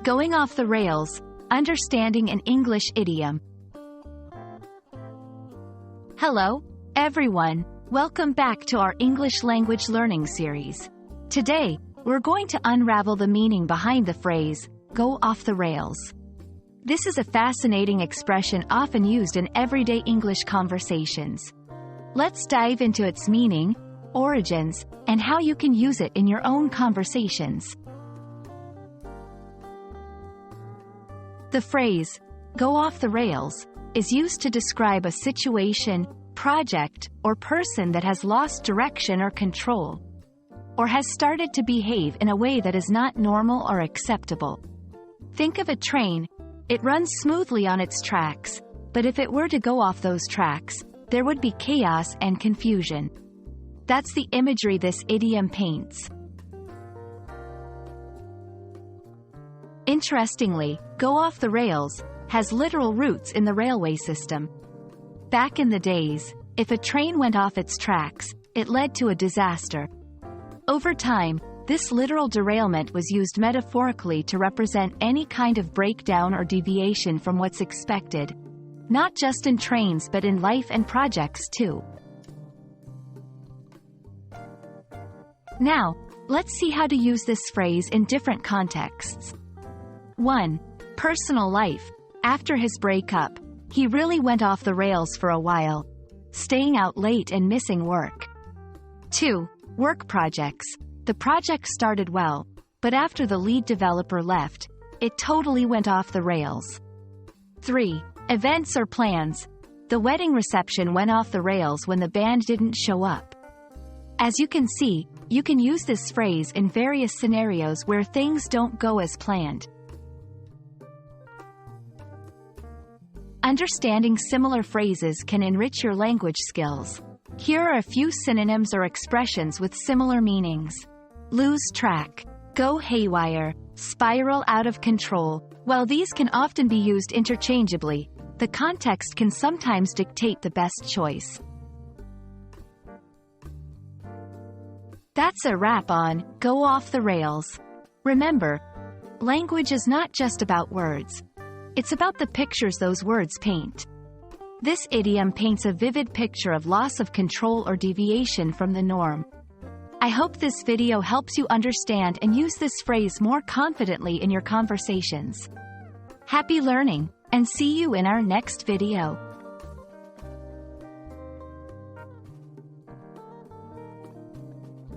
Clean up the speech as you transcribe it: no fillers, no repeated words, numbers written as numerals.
Going off the rails, understanding an English idiom. Hello, everyone. Welcome back to our English language learning series. Today, we're going to unravel the meaning behind the phrase, go off the rails. This is a fascinating expression often used in everyday English conversations. Let's dive into its meaning, origins, and how you can use it in your own conversations. The phrase, go off the rails, is used to describe a situation, project, or person that has lost direction or control, or has started to behave in a way that is not normal or acceptable. Think of a train. It runs smoothly on its tracks, but if it were to go off those tracks, there would be chaos and confusion. That's the imagery this idiom paints. Interestingly, go off the rails has literal roots in the railway system. Back in the days, if a train went off its tracks, it led to a disaster. Over time, this literal derailment was used metaphorically to represent any kind of breakdown or deviation from what's expected, not just in trains but in life and projects too. Now, let's see how to use this phrase in different contexts. 1. Personal life. After his breakup, he really went off the rails for a while, staying out late and missing work. 2. Work projects. The project started well, but after the lead developer left, it totally went off the rails. 3. Events or plans. The wedding reception went off the rails when the band didn't show up. As you can see, you can use this phrase in various scenarios where things don't go as planned. Understanding similar phrases can enrich your language skills. Here are a few synonyms or expressions with similar meanings. Lose track, go haywire, spiral out of control. While these can often be used interchangeably, the context can sometimes dictate the best choice. That's a wrap on Go Off the Rails. Remember, language is not just about words. It's about the pictures those words paint. This idiom paints a vivid picture of loss of control or deviation from the norm. I hope this video helps you understand and use this phrase more confidently in your conversations. Happy learning, and see you in our next video.